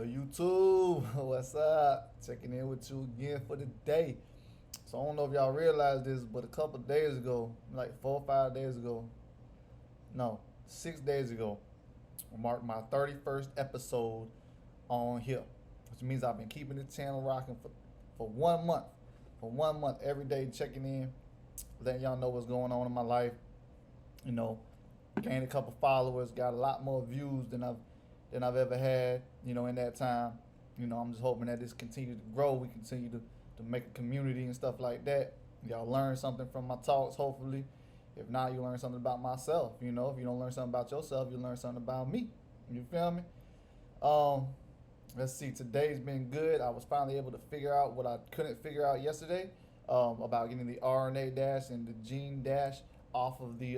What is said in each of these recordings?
Yo, YouTube, what's up? Checking in with you again for the day. So I don't know if y'all realize this, but a couple days ago, like 4 or 5 days ago, no, 6 days ago, marked my 31st episode on here, which means I've been keeping the channel rocking for 1 month. For 1 month, every day checking in, letting y'all know what's going on in my life. You know, gained a couple followers, got a lot more views than I've ever had, in that time. I'm just hoping that this continues to grow. We continue to make a community and stuff like that. Y'all learn something from my talks, hopefully. If not, you learn something about myself. If you don't learn something about yourself, you learn something about me. You feel me? Um, let's see. Today's been good. I was finally able to figure out what I couldn't figure out yesterday, about getting the RNA dash and the gene dash off of the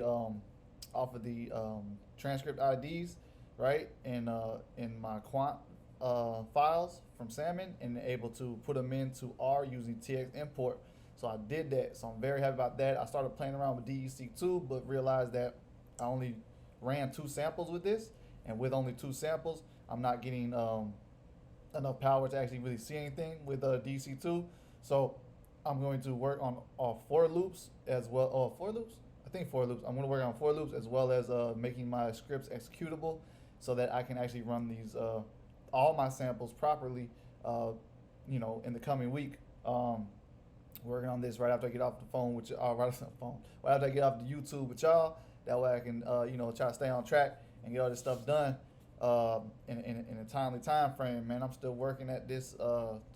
transcript IDs, right? In my quant files from Salmon, and able to put them into R using TX import. So I did that. So I'm very happy about that. I started playing around with DEC2, but realized that I only ran 2 samples with this, and with only 2 samples, I'm not getting enough power to actually really see anything with DEC2. So I'm going to work on for loops as well. Oh, for loops? I think for loops. I'm going to work on for loops as well as making my scripts executable, so that I can actually run these all my samples properly, in the coming week. Working on this right after I get off the phone with you, right off the phone, right after I get off the YouTube with y'all. That way I can, try to stay on track and get all this stuff done in a timely time frame. Man, I'm still working at this,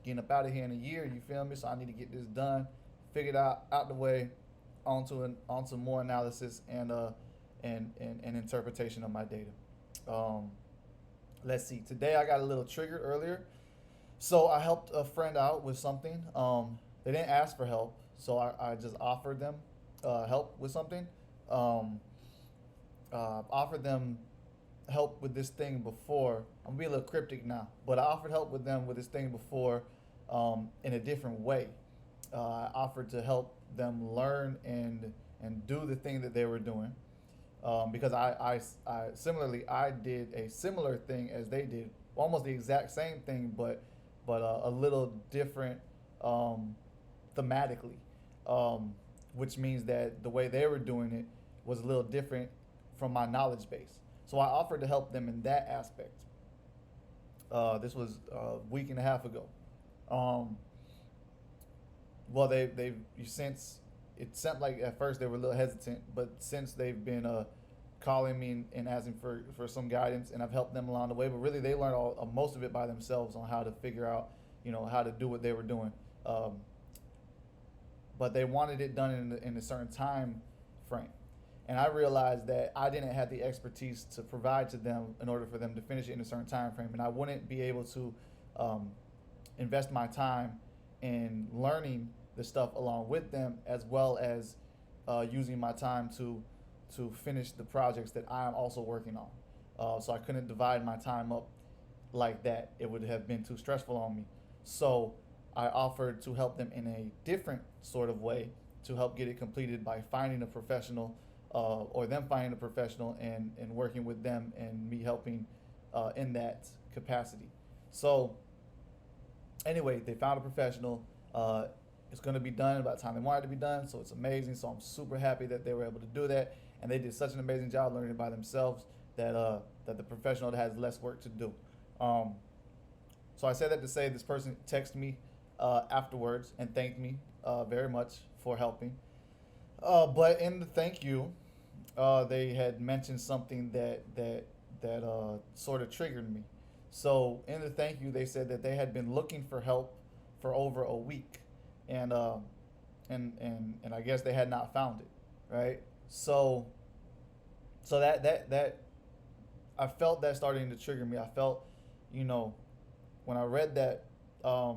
getting up out of here in a year. You feel me? So I need to get this done, figured out the way, onto more analysis and interpretation of my data. Let's see. Today I got a little triggered earlier, so I helped a friend out with something. They didn't ask for help, so I just offered them help with something. Offered them help with this thing before. I'm gonna be a little cryptic now, but I offered help with them with this thing before, in a different way. I offered to help them learn and do the thing that they were doing, because I similarly I did a similar thing as they did, almost the exact same thing, but a little different, thematically, which means that the way they were doing it was a little different from my knowledge base. So I offered to help them in that aspect. This was a week and a half ago. Well, they've since it seemed like at first they were a little hesitant, but since they've been calling me and asking for some guidance, and I've helped them along the way. But really, they learned most of it by themselves on how to figure out, how to do what they were doing. But they wanted it done in a certain time frame, and I realized that I didn't have the expertise to provide to them in order for them to finish it in a certain time frame, and I wouldn't be able to invest my time in learning the stuff along with them, as well as using my time to finish the projects that I am also working on. So I couldn't divide my time up like that. It would have been too stressful on me. So I offered to help them in a different sort of way, to help get it completed by finding a professional, or them finding a professional and working with them, and me helping in that capacity. So anyway, they found a professional. It's going to be done by the time they want it to be done, so it's amazing. So I'm super happy that they were able to do that, and they did such an amazing job learning it by themselves that the professional has less work to do. So I said that to say this person texted me afterwards and thanked me very much for helping. But in the thank you, they had mentioned something that sort of triggered me. So in the thank you, they said that they had been looking for help for over a week, and I guess they had not found it, right? So that I felt that starting to trigger me. I felt, when I read that, I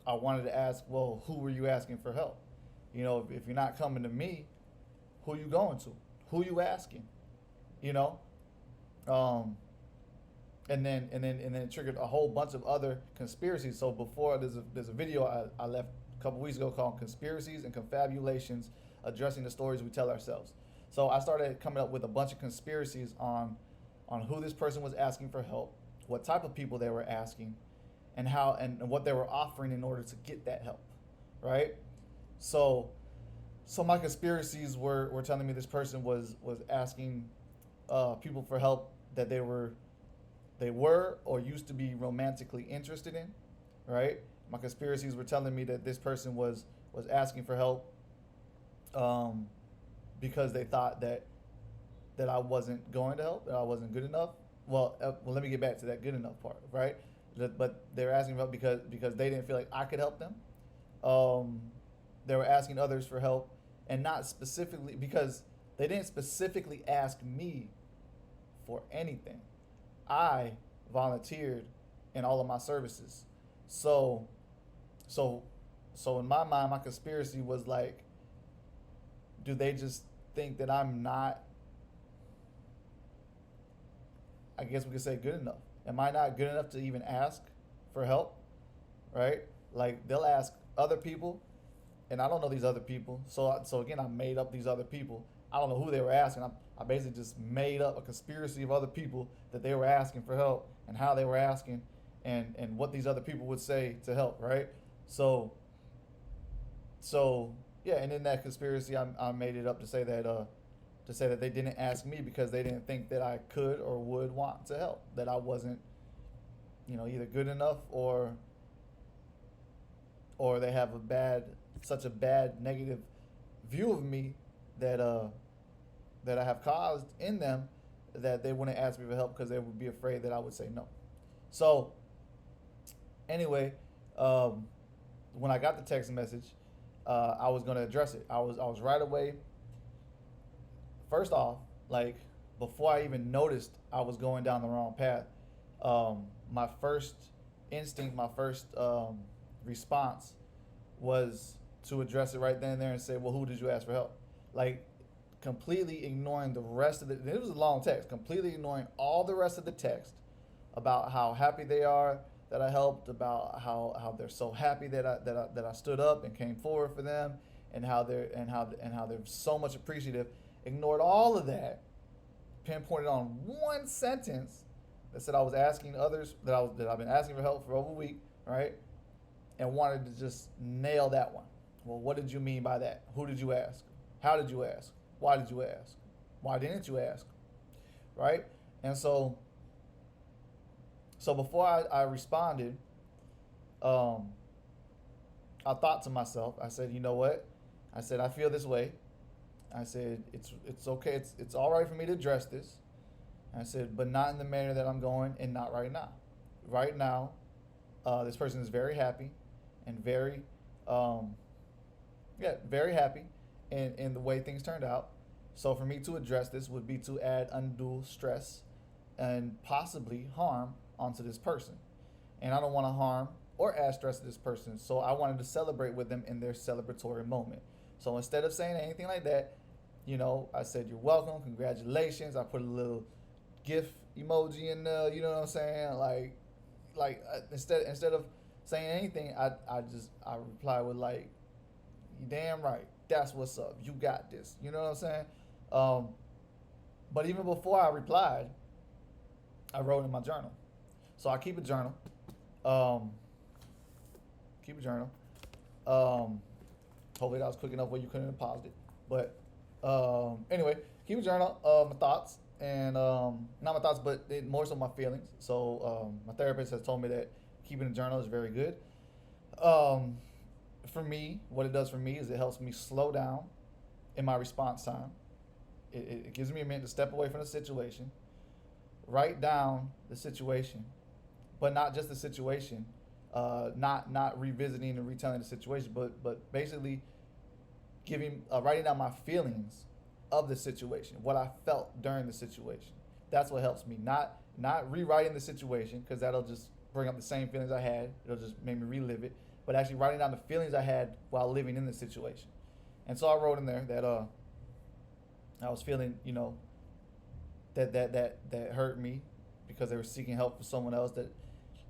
wanted to ask, well, who were you asking for help? If you're not coming to me, who you going to? Who you asking? And then it triggered a whole bunch of other conspiracies. So before, there's a video I left a couple weeks ago called "Conspiracies and Confabulations Addressing the Stories We Tell Ourselves." So I started coming up with a bunch of conspiracies on who this person was asking for help, what type of people they were asking, and how and what they were offering in order to get that help, right? So so my conspiracies were telling me this person was asking people for help that they were or used to be romantically interested in, right? My conspiracies were telling me that this person was asking for help um, because they thought that I wasn't going to help, that I wasn't good enough. Well, let me get back to that good enough part, right? But they're asking for help because they didn't feel like I could help them. Um, they were asking others for help, and not specifically because they didn't specifically ask me for anything. I volunteered in all of my services. So so so in my mind, my conspiracy was like, do they just think that I'm not, I guess we could say, good enough? Am I not good enough to even ask for help? Right? Like they'll ask other people, and I don't know these other people. So again, I made up these other people. I don't know who they were asking. I basically just made up a conspiracy of other people that they were asking for help and how they were asking, and what these other people would say to help. Right? So so yeah, and in that conspiracy, I made it up to say that they didn't ask me because they didn't think that I could or would want to help. That I wasn't, either good enough, or they have such a bad negative view of me that that I have caused in them, that they wouldn't ask me for help because they would be afraid that I would say no. So anyway, when I got the text message, I was gonna address it. I was right away. First off, like before I even noticed I was going down the wrong path, my first instinct, my first response was to address it right then and there and say, "Well, who did you ask for help?" Like completely ignoring the rest of the. It was a long text. Completely ignoring all the rest of the text about how happy they are that I helped, about how they're so happy that I stood up and came forward for them, and how they're so much appreciative. Ignored all of that, pinpointed on one sentence that said I was asking others that I've been asking for help for over a week, right? And wanted to just nail that one. Well, what did you mean by that? Who did you ask? How did you ask? Why did you ask? Why didn't you ask? Right? And so before I responded, um, I thought to myself, I said, you know what? I said, I feel this way. I said, it's okay. It's all right for me to address this. I said, but not in the manner that I'm going, and not right now. Right now, this person is very happy and um, very happy in the way things turned out. So for me to address this would be to add undue stress and possibly harm onto this person. And I don't want to harm or add stress to this person. So I wanted to celebrate with them in their celebratory moment. So instead of saying anything like that, I said, you're welcome, congratulations. I put a little GIF emoji in there, you know what I'm saying? Instead of saying anything, I reply with like, you damn right, that's what's up. You got this. You know what I'm saying? But even before I replied, I wrote in my journal. So I keep a journal. Um, keep a journal. Hopefully that was quick enough where you couldn't have paused it. But anyway, keep a journal of my thoughts, and not my thoughts, but more so my feelings. So my therapist has told me that keeping a journal is very good. For me, what it does for me is it helps me slow down in my response time. It gives me a minute to step away from the situation, write down the situation, but not just the situation, not revisiting and retelling the situation, but basically writing down my feelings of the situation, what I felt during the situation. That's what helps me. Not rewriting the situation, because that'll just bring up the same feelings I had. It'll just make me relive it. But actually writing down the feelings I had while living in the situation. And so I wrote in there that I was feeling, that hurt me because they were seeking help for someone else.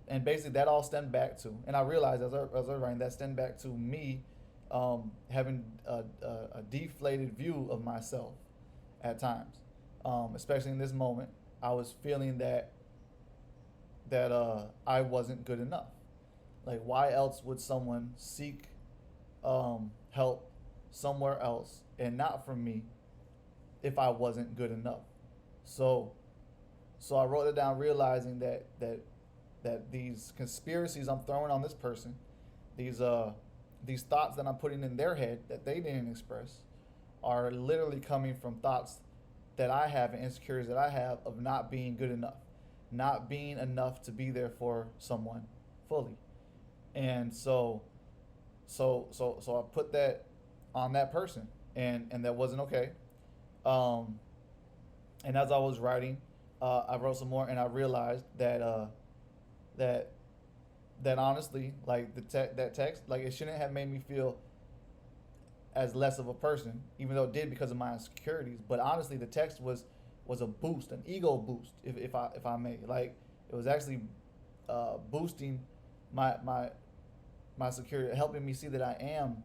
And basically that all stemmed back to, and I realized as I was writing, that stemmed back to me having a deflated view of myself at times, especially in this moment. I was feeling that I wasn't good enough. Like, why else would someone seek help somewhere else and not from me if I wasn't good enough? So, so I wrote it down, realizing that these conspiracies I'm throwing on this person, these these thoughts that I'm putting in their head that they didn't express, are literally coming from thoughts that I have and insecurities that I have of not being good enough, not being enough to be there for someone fully. And so I put that on that person, and that wasn't okay. Um, and as I was writing, I wrote some more, and I realized that that honestly, like that text, like it shouldn't have made me feel as less of a person, even though it did because of my insecurities. But honestly, the text was a boost, an ego boost, if I may. Like, it was actually boosting my my security, helping me see that I am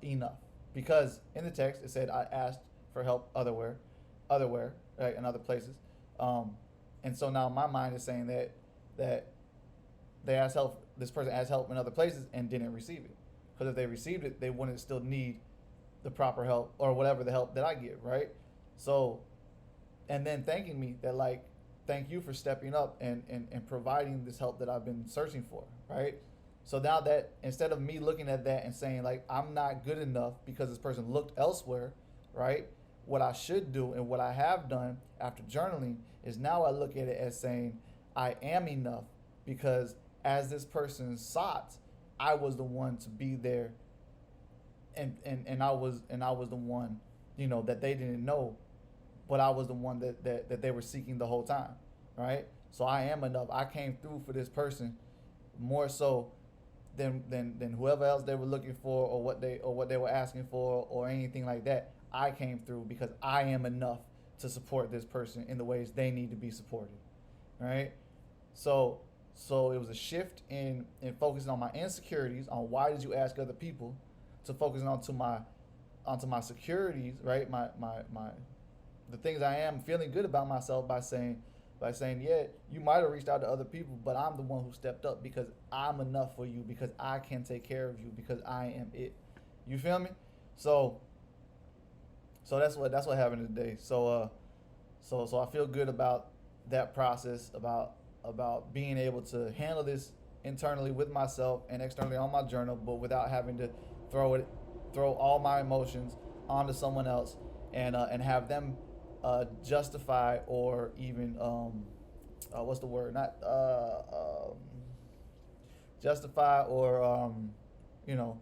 enough. Because in the text it said I asked for help otherwhere, right, in other places, um, and so now my mind is saying that they asked help. This person asked help in other places and didn't receive it. Because if they received it, they wouldn't still need the proper help or whatever the help that I give, right? So, and then thanking me that, like, thank you for stepping up and providing this help that I've been searching for, right? So now that instead of me looking at that and saying like I'm not good enough because this person looked elsewhere, right? What I should do and what I have done after journaling is now I look at it as saying I am enough because as this person sought, I was the one to be there, and I was the one, that they didn't know, but I was the one that they were seeking the whole time, right? So I am enough. I came through for this person more so than whoever else they were looking for, or what they were asking for, or anything like that. I came through because I am enough to support this person in the ways they need to be supported, right? So so it was a shift in focusing on my insecurities, on why did you ask other people, to focusing onto my securities, right? My the things I am feeling good about myself by saying, yeah, you might have reached out to other people, but I'm the one who stepped up because I'm enough for you, because I can take care of you, because I am it. You feel me? So that's what happened today. So I feel good about that process, about being able to handle this internally with myself and externally on my journal, but without having to throw all my emotions onto someone else, and have them justify, or even what's the word? Not justify, or you know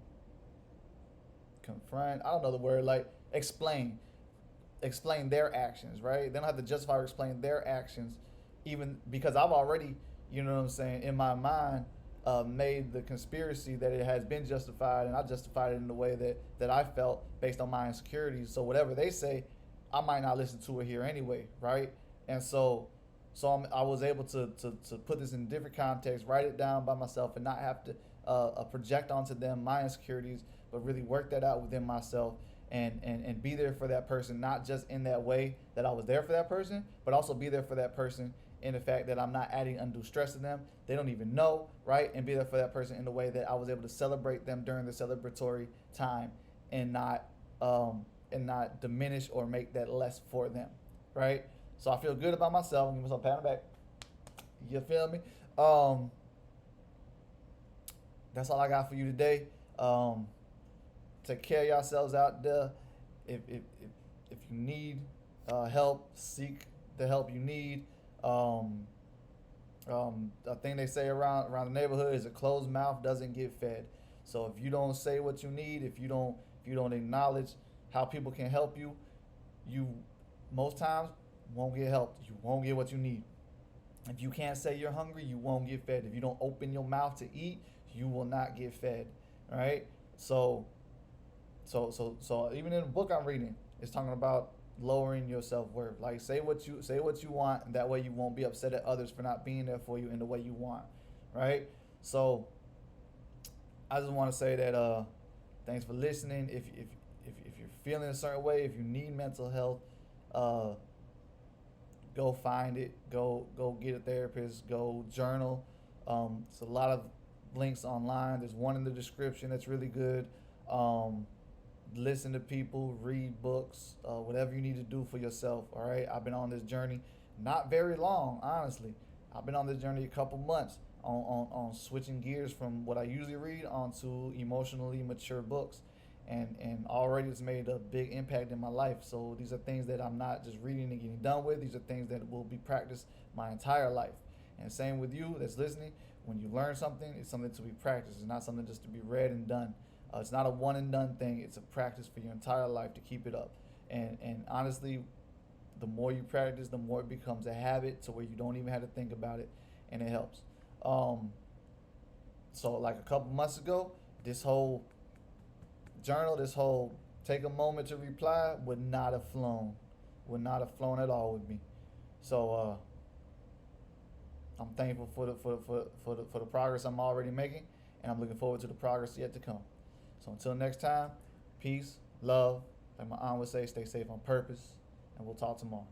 confront. I don't know the word. Like, explain their actions, right? They don't have to justify or explain their actions, even because I've already, what I'm saying, in my mind, made the conspiracy that it has been justified, and I justified it in the way that I felt based on my insecurities. So whatever they say, I might not listen to it here anyway, right? And I was able to put this in different context, write it down by myself, and not have to project onto them my insecurities, but really work that out within myself, and be there for that person, not just in that way that I was there for that person, but also be there for that person in the fact that I'm not adding undue stress to them. They don't even know, right? And be there for that person in the way that I was able to celebrate them during the celebratory time, and not diminish or make that less for them, right? So I feel good about myself. Give myself a pat on the back. You feel me? That's all I got for you today. Take care of yourselves out there. If you need help, seek the help you need. A thing they say around the neighborhood is a closed mouth doesn't get fed. So if you don't say what you need, if you don't acknowledge how people can help you, you most times won't get helped. You won't get what you need. If you can't say you're hungry, you won't get fed. If you don't open your mouth to eat, you will not get fed. Right? So even in the book I'm reading, it's talking about lowering your self-worth. Like, say what you want, and that way you won't be upset at others for not being there for you in the way you want, right? So I just want to say that thanks for listening. If you're feeling a certain way, if you need mental health, go find it. Go get a therapist. Go journal. It's a lot of links online. There's one in the description that's really good. Um, Listen to people, read books, whatever you need to do for yourself. All right. I've been on this journey, not very long, honestly. I've been on this journey a couple months on switching gears from what I usually read onto emotionally mature books. And already it's made a big impact in my life. So these are things that I'm not just reading and getting done with. These are things that will be practiced my entire life. And same with you that's listening. When you learn something, it's something to be practiced. It's not something just to be read and done. It's not a one and done thing. It's a practice for your entire life to keep it up. And honestly, the more you practice, the more it becomes a habit to where you don't even have to think about it, and it helps. Um, so like a couple months ago, this whole journal, this whole take a moment to reply would not have flown at all with me. So I'm thankful for the progress I'm already making, and I'm looking forward to the progress yet to come. So until next time, peace, love. Like my aunt would say, stay safe on purpose, and we'll talk tomorrow.